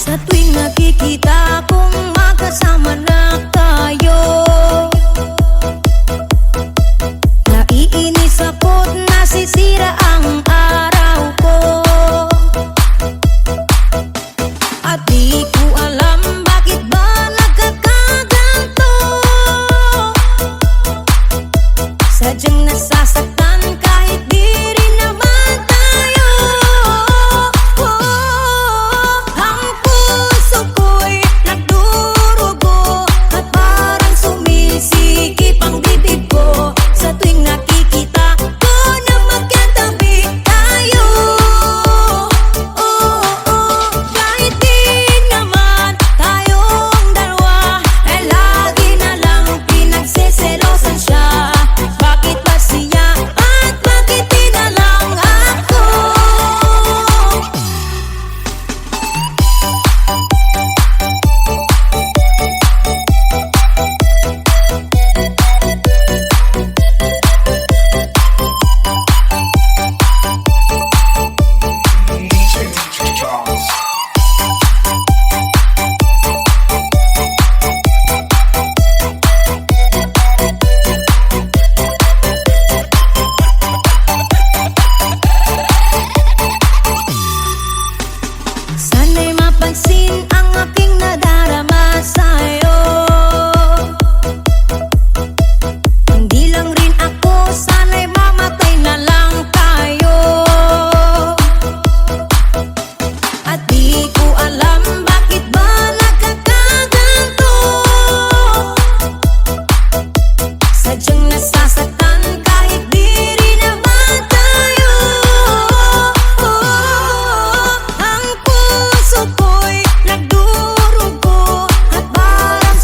Sa tuwing nakikita kong magkasama na tayo, naiinis ako't nasisira ang araw ko. At di ko alam bakit ba nagkakaganto. Sadyang nasasaktan kahit di rin naman tayo. Ang puso ko'y nagdurugo at parang sumisikip ang bibig ko sa tuwing nakikita ko na magkatabi tayo. Kahit di naman tayong dalawa, ay lagi na lang pinagseselosan siya. Bakit ba siya at bakit di na lang ako? Sana'y mapansin ang aking nadarama sa'yo. Hindi lang rin ako, sana'y mamatay na lang tayo. At di ko alam bakit ba nagkakaganto. Sadyang nasasaktan kahit di rin naman tayo. Ang puso ko'y nagdurugo at parang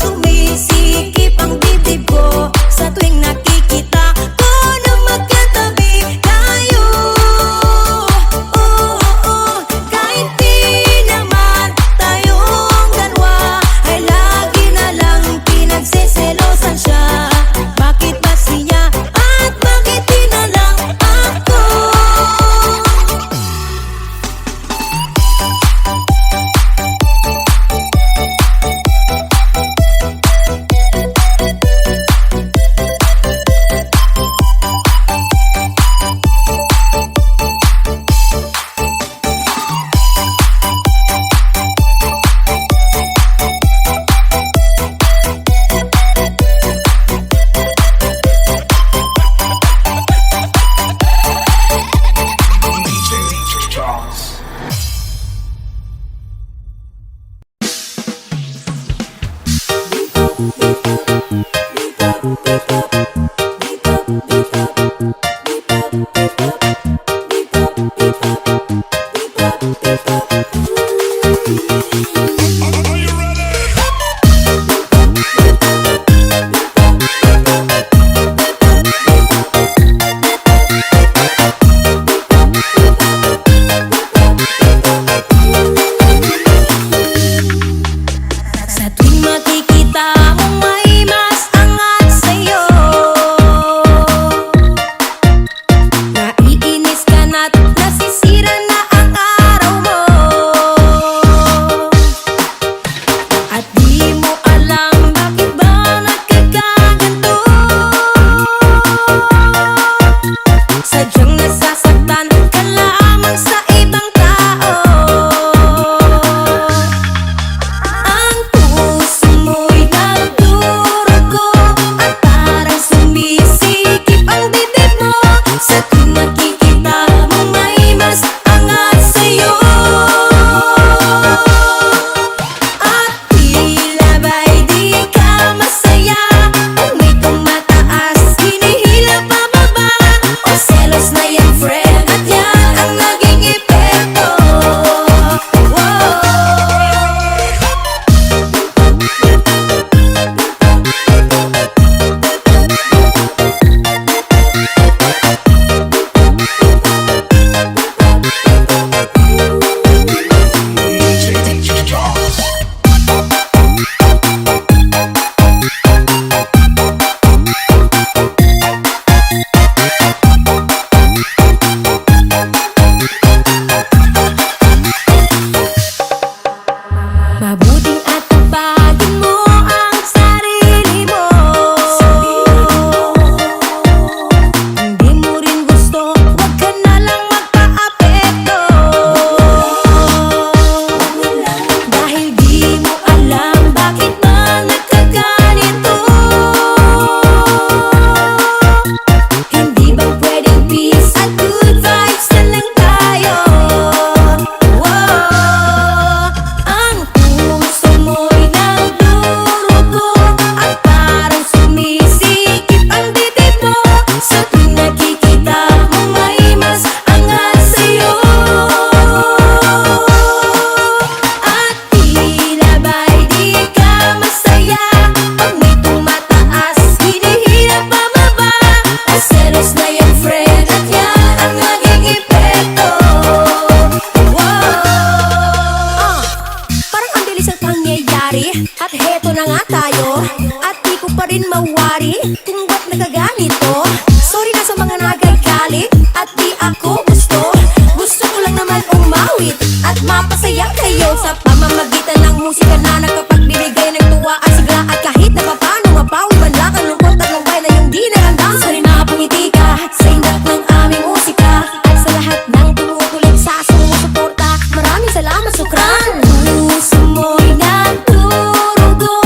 na nga tayo at di ko pa rin mawari kung ba't nagaganito. Sorry na sa mga nagagalit at di ako gusto. Gusto ko lang naman umawit at mapasaya kayo sa pamamagitan ng musika na nagkapagbibigay ng tuwa at sigla. At kahit na papano mapawi man lang ang lungkot at lumbay na yung di naramdam. Sorry na pumiti ka sa indak ng aming musika at sa lahat ng tumutuloy sa sumusuporta. Maraming salamat, sukran. Puso mo'y nagdurugo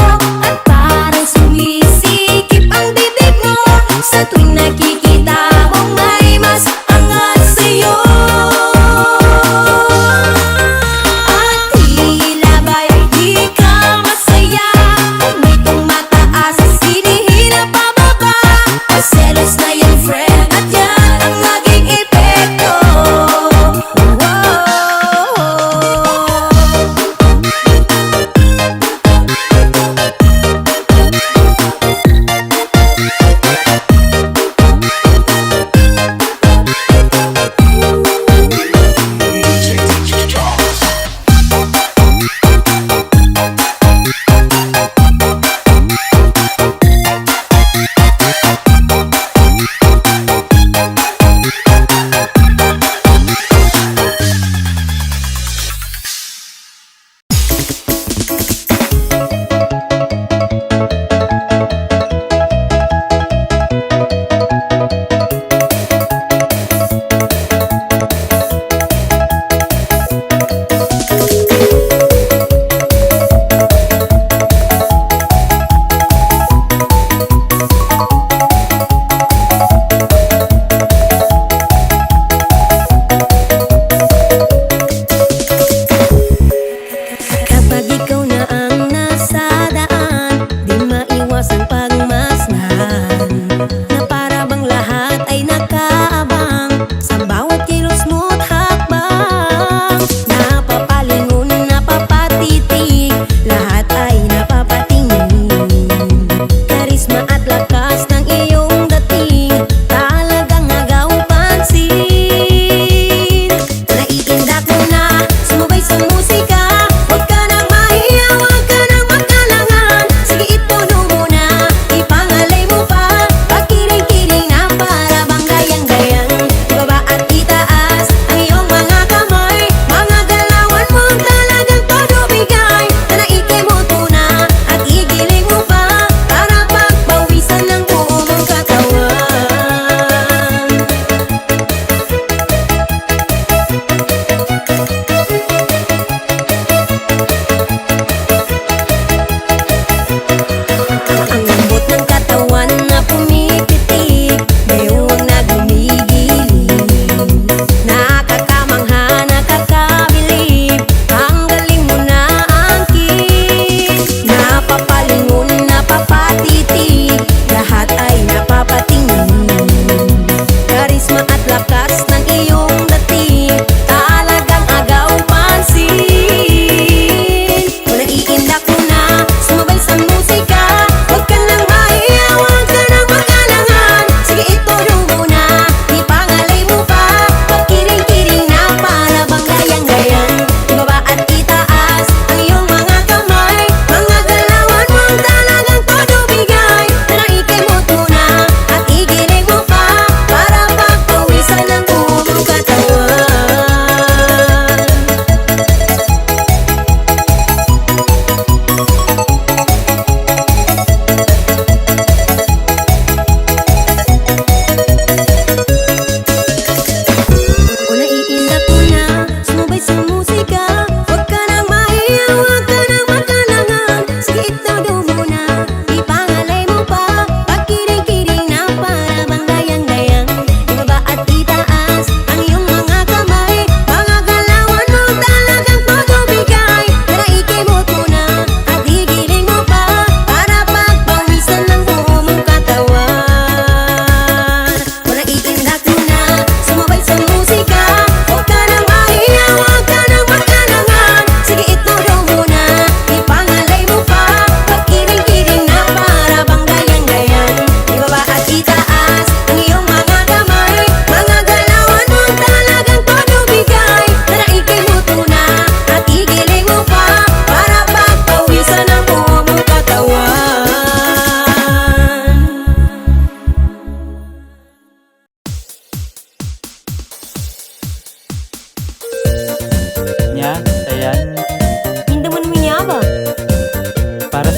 at parang sumisikip ang bibig mo sa tuwing nakikita mong may mas angat sa'yo. At tila ba'y di ka masaya? May itong mata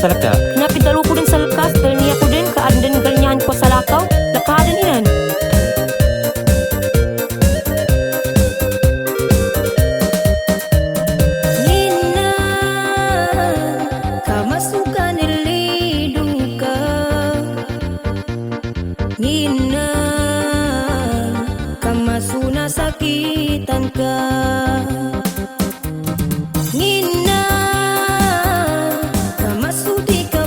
salaka. Napidalo ko din sa lakas, dahil niya ko din, kaandan ganyan ko sa lakaw, lakadan ilan. Ngina, kamasukan iliduka. Ngina, kamasuna sakitan ka. Ngina, kamasudi ka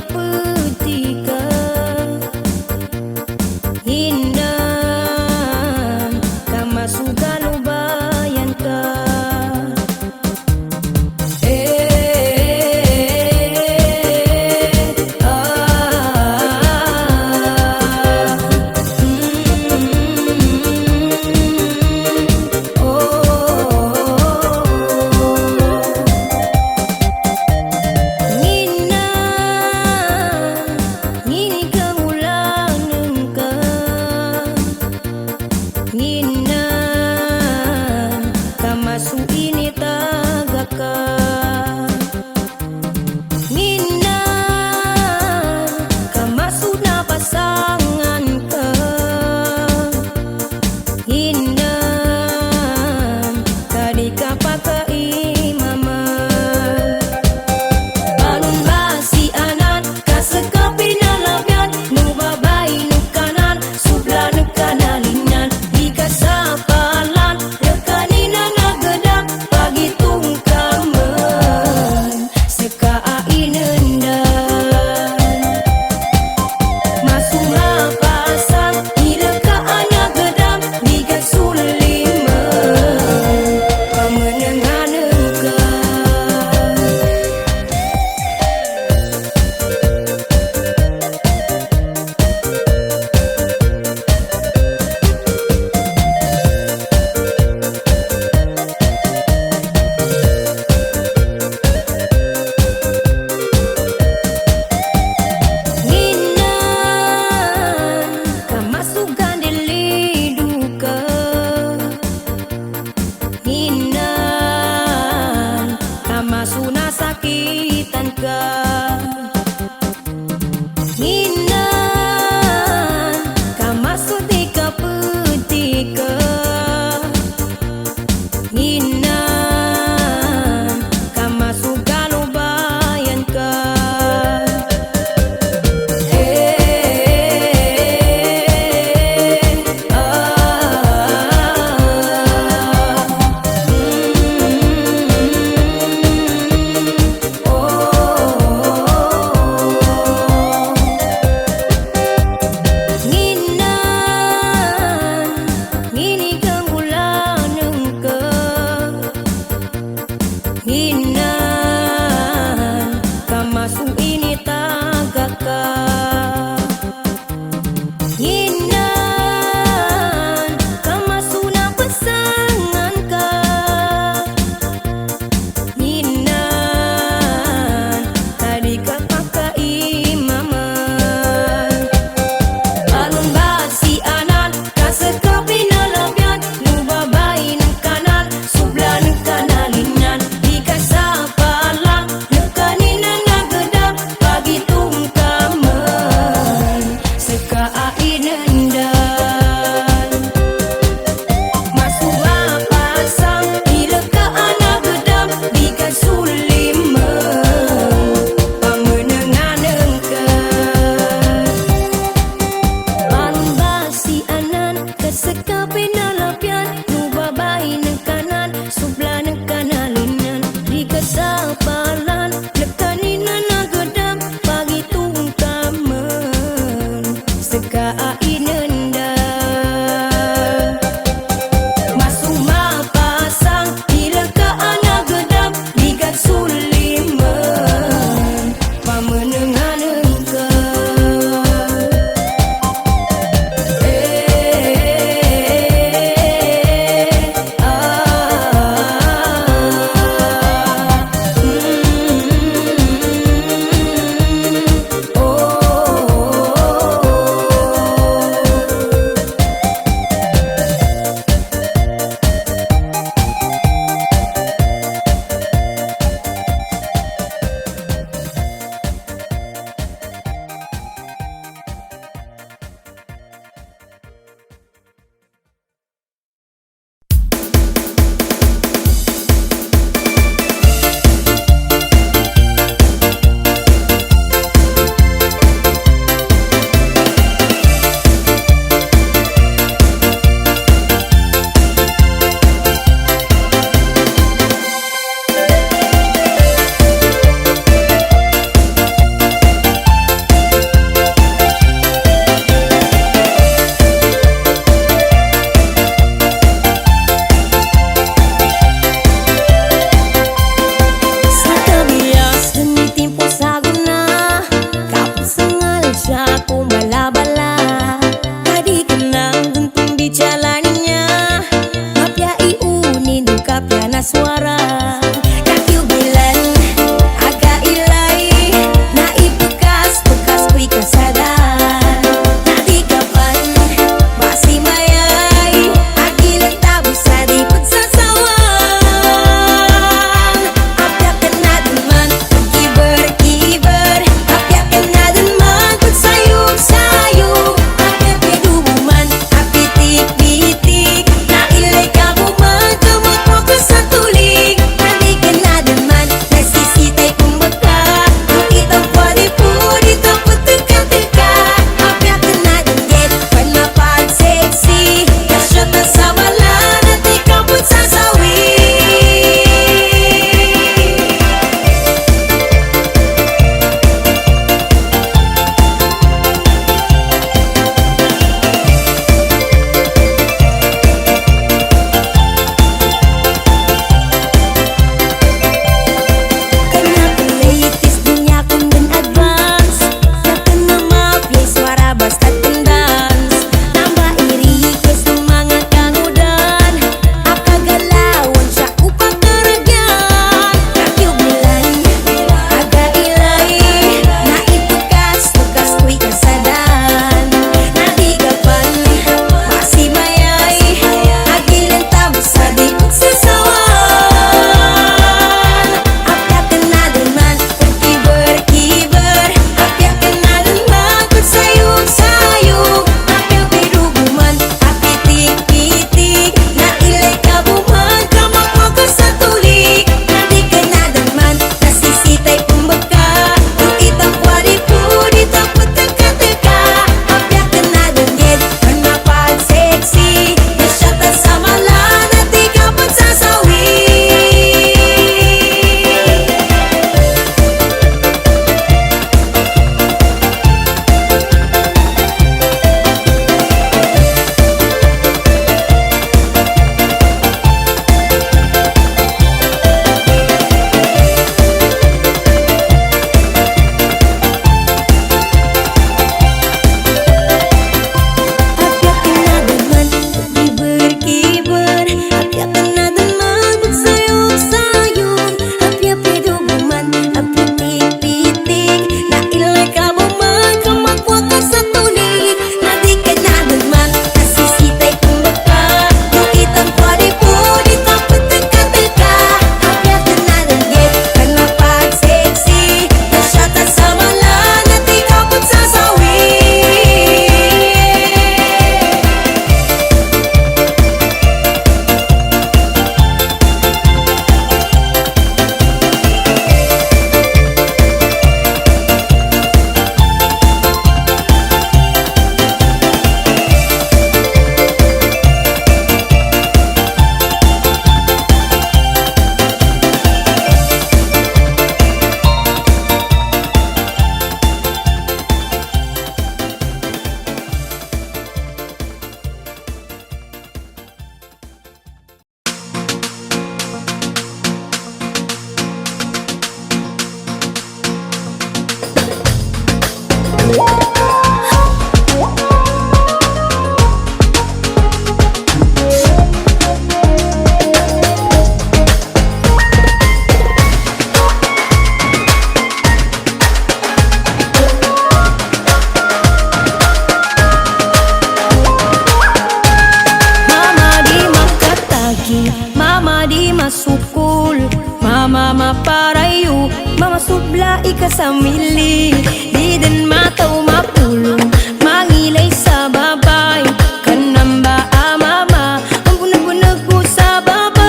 Mama subla ika sa mili, di din mataw mapulong, mangilay sa babay, kanamba mama, ang bunag-bunag mo sa babay.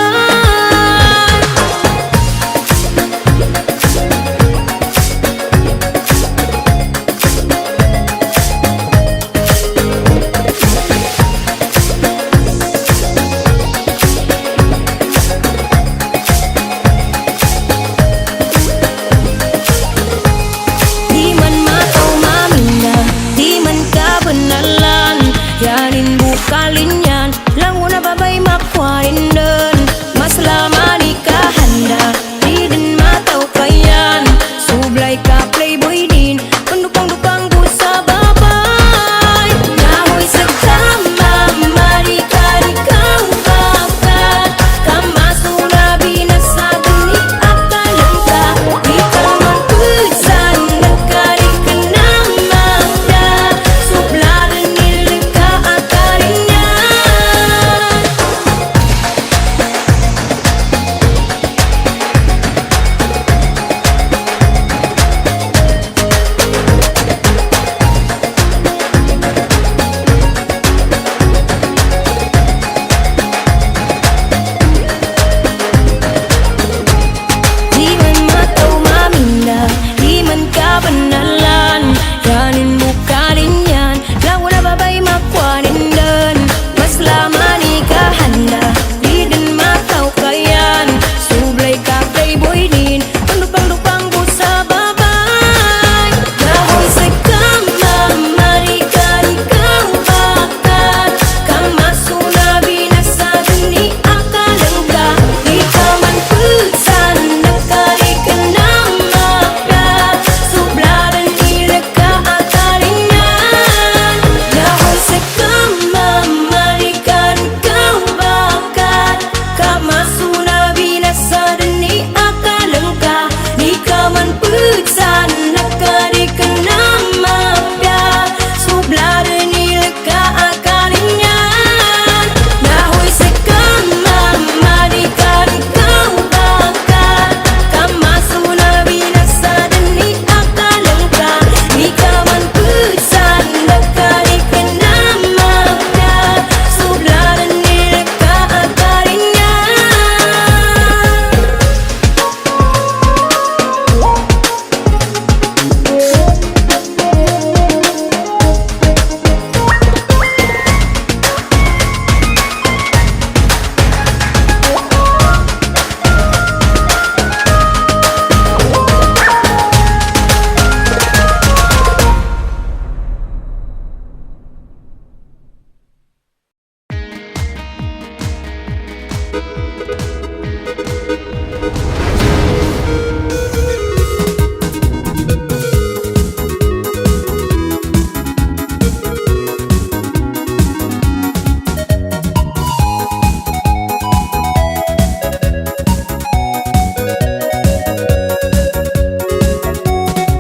Di man mataw maminda, di man kabanalan, yanin bukalin yan, lang una babay makwain dun, mas lama ni kahanda, di din mataw kayan, sublay ka playboy din, pendukang-dukang bu sa babay. Nahoy sa kama, marika-rikang bakat, kamasura binasado ni akalang ka, di ka man pusan, nagkarikan ng magda, sublaran nilika akarin yan. Di man mataw maminda, di man kabanalan, yanin bukalin yan, lang wala babay makwanin dun, mas lama ni kahanda, di din mataw kayan, sublay ka playboy din, pendupang-dupang bu sa babay. Nahoy sa kama, marika-rikang bakat, kamasuna binasado ni akalang ka, di ka man pusan, nagkarikan ng magda, sublaran nila ka akarin yan. Nahoy sa kama, marika-rikang bakat, kamasuna binasado ni akalang ka, di ka man pusan, nagkarikan ng magda, sublaran nila ka akarin yan. Nahoy sa kama, marika-rikang bakat, kamasuna binasado ni akalang ka, di ka man pusan, nagkarikan ng magda, sublaran nila ka akarin yan.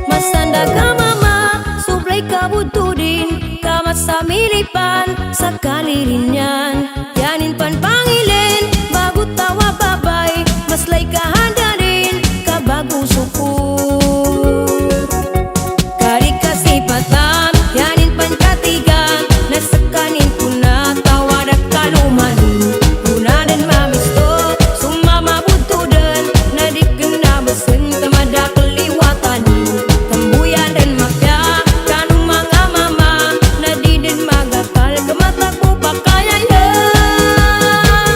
Masanda ka mama, sublay ka bududin, kamat sa milipan, sa kalirin yan, yanin pan pangilin, bago tawa babay, maslay ka handa rin, kabago suko. Kari kasipatan, yanin pan katigan, nasa kanin kuna, tawa na kalumanin, kuna dan mamisto, sumama butudan, nadikin na besen, tamada keliwatan, tambuyan dan mafia, kanong mga mama, nadidin magakal, kamatak mo pa kaya yan.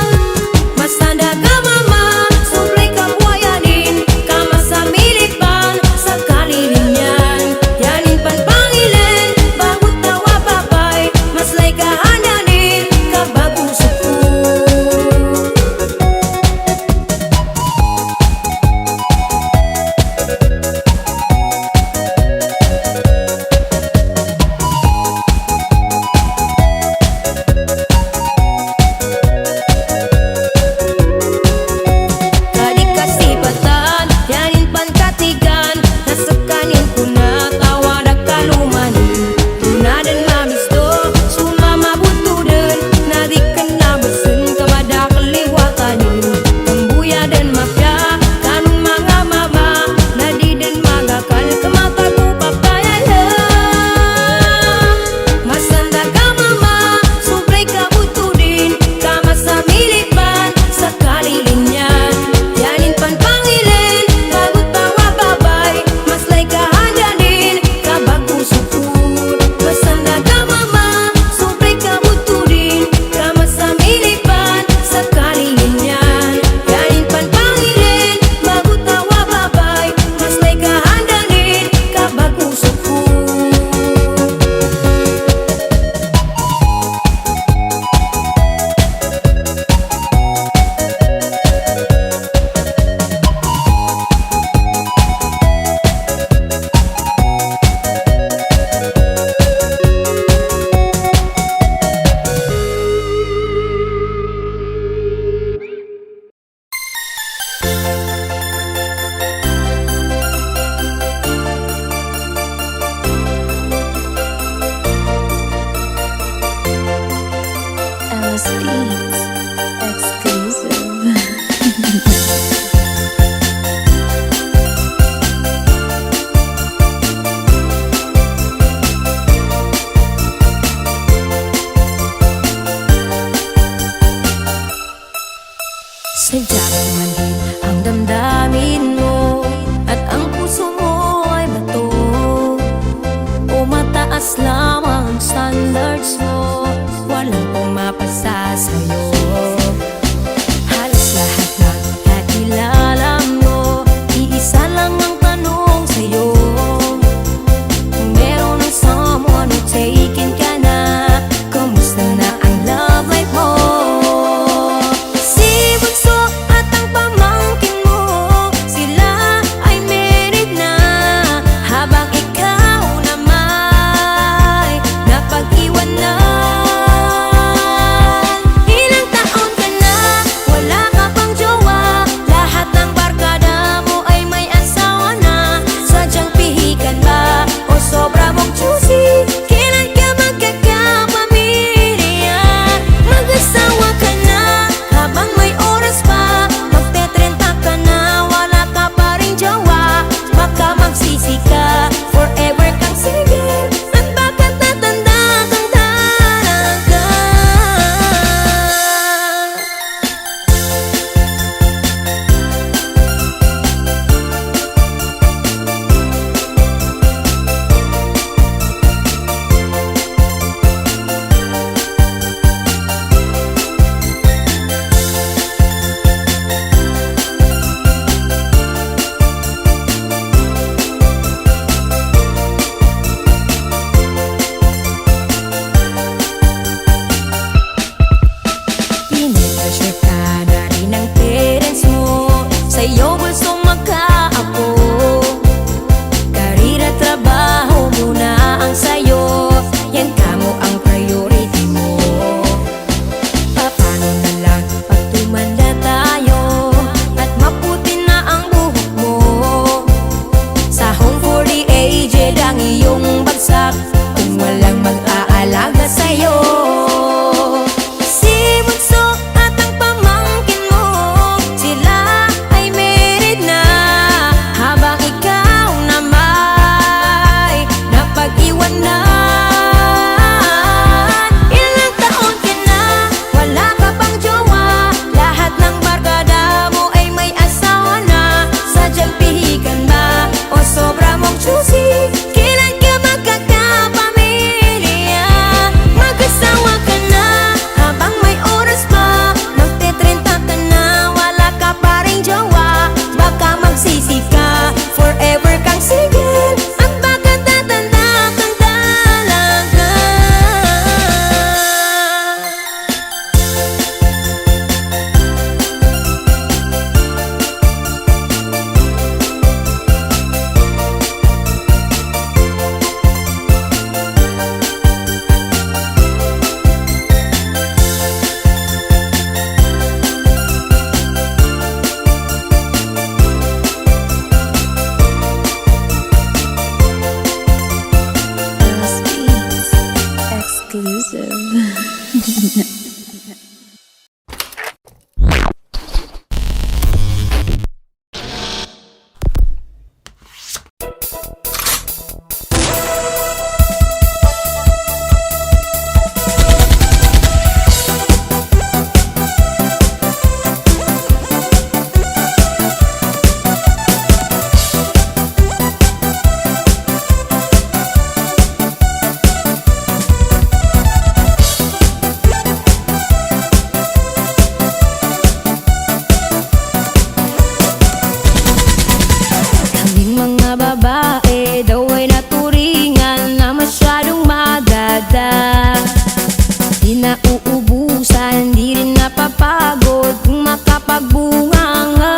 Kaming mga babae daw ay naturingan na masyadong madada. Di nauubusan, di rin napapagod kung makapagbunganga.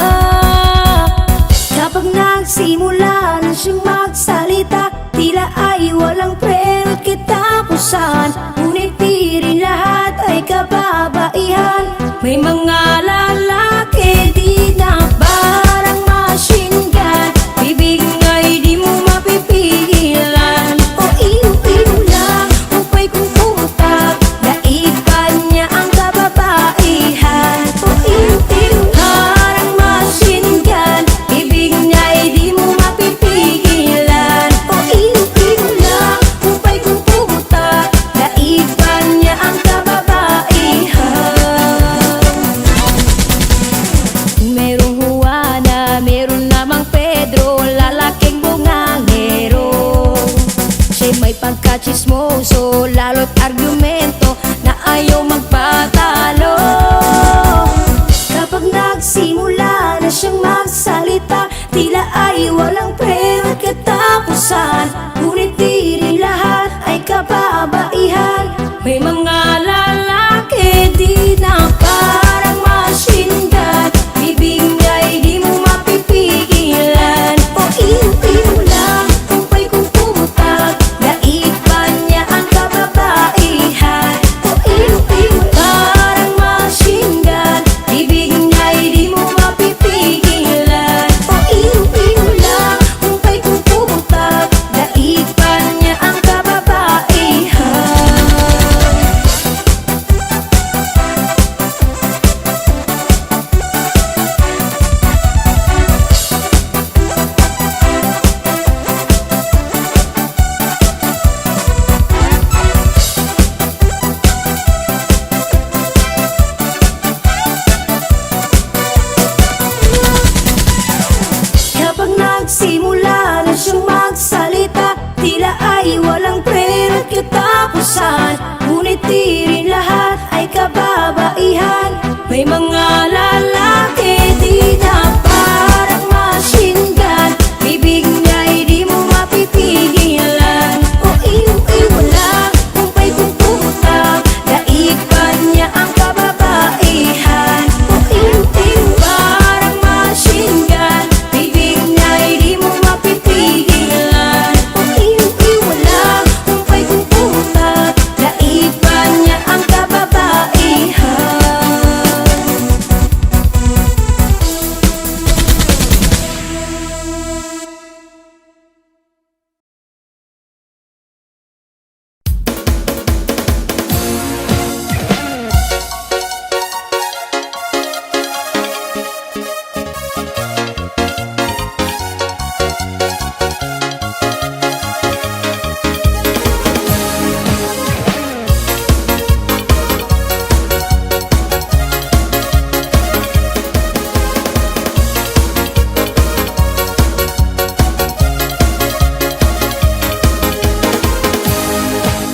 Kapag nagsimula na siyang magsalita, tila ay walang preno at katapusan. Ngunit di rin lahat ay kababaihan. May mga lalaki di na parang machine gun, bibig nga'y di mo mapipigilan. O iyo-iyo lang, upay kung putak, daig pa niya ang kababaihan. O iyo-iyo parang machine gun, bibig nga'y di mo mapipigilan. O iyo-iyo lang, upay kung putak, daig pa niya ang kababaihan. Merong Juana, meron namang Pedro, lalaking bungangero. Siya'y may pagkachismoso, lalo't argumento na ayaw magpatalo. Kapag nagsimula na siyang magsalita, tila ay walang preno at katapusan. Ngunit di rin lahat ay kababaihan. May mga lalaki di na parang machine gun, bibig nga'y di mo mapipigilan. O iyo-iyo lang, upay kung putak, daig pa niya ang kababaihan. O iyo-iyo parang machine gun, bibig nga'y di mo mapipigilan. O iyo-iyo lang, upay kung putak, daig pa niya ang kababaihan. Kapag nagsimula na siyang magsalita, tila ay walang preno at katapusan. Ngunit di rin lahat ay kababaihan. May mga lalaki di na parang machine gun, bibig nga'y di mo mapipigilan. O iyo-iyo lang, upay kung putak, daig pa niya ang kababaihan. O iyo-iyo parang machine gun, bibig nga'y di mo mapipigilan. O iyo-iyo lang, upay kung putak, daig pa niya ang kababaihan.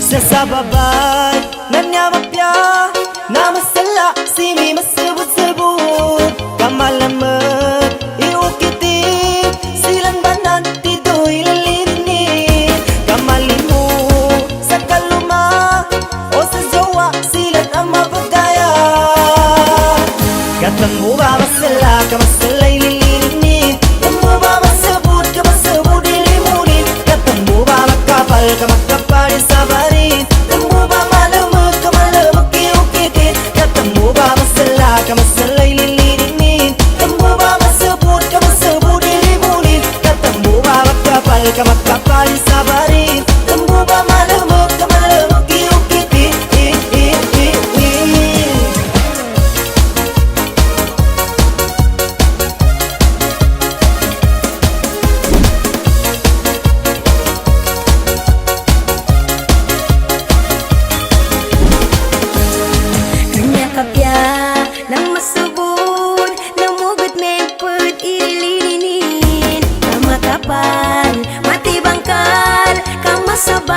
Sasababay nanyamapya namasala simi masebut-sebut kamalamet iukitip silang banan tido ililini kamalimu sa kaluma o sa jowa silang ang mapagaya katang mo ba masala kamasala ililini katang mo ba masebut kamasebut ilimunin katang mo ba makapal kamakapal sabarin katang mo ba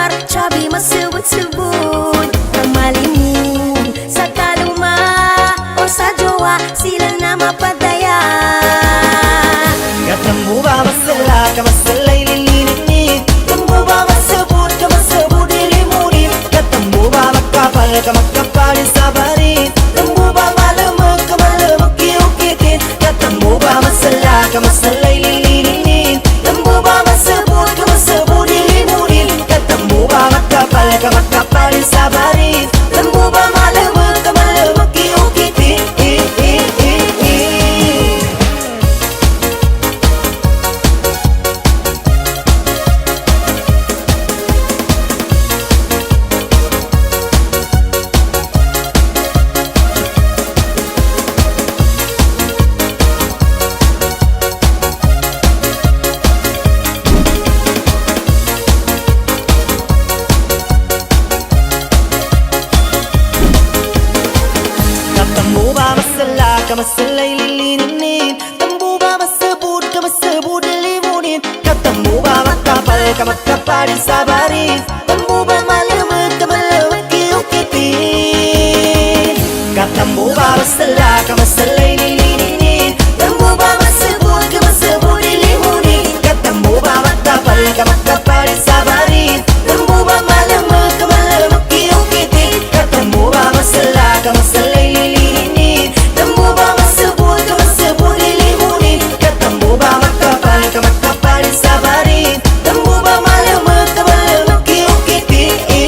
kamar, cabi masebut-sebut Kamalimu sa kaluma o sa jowa, sila na mapadaya Katambu ba masala ka masalay lilinit. Tambu ba masabut ka masabut ilimunit. Katambu ba makapal ka makapal sa barit. Tambu ba malamag ka malamag kiyukikit. Katambu ba masala ka masalay lilinit. Tambu ba masabut ka masabut ilimunit. Katambu ba makapal ka makapal sa barit. Tambu ba malamag ka malamag kiyukikit. Katambu ba masala ka masalay lilinit. Tambu ba masabut ka masabut limunit. Katambu ba makapal ka makapal sa barit. Tambu ba malamag ka malamag kiyukitin. Katambu ba masala ka masalay lilinit. Tambu ba masabut ka masabut limunit. Katambu ba makapal ka makapal sa barit. Tambu ba malamag ka malamag kiyukitin. Katambu ba masala ka masalay lilinit. Tambu ba masabut ka masabut limunit. Katambu ba makapal ka makapal sa barit. Tambu ba malamag ka malamag kiyukitin.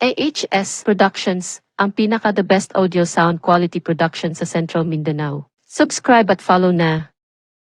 AHS Productions, ang pinaka the best audio sound quality production sa Central Mindanao. Subscribe at follow na.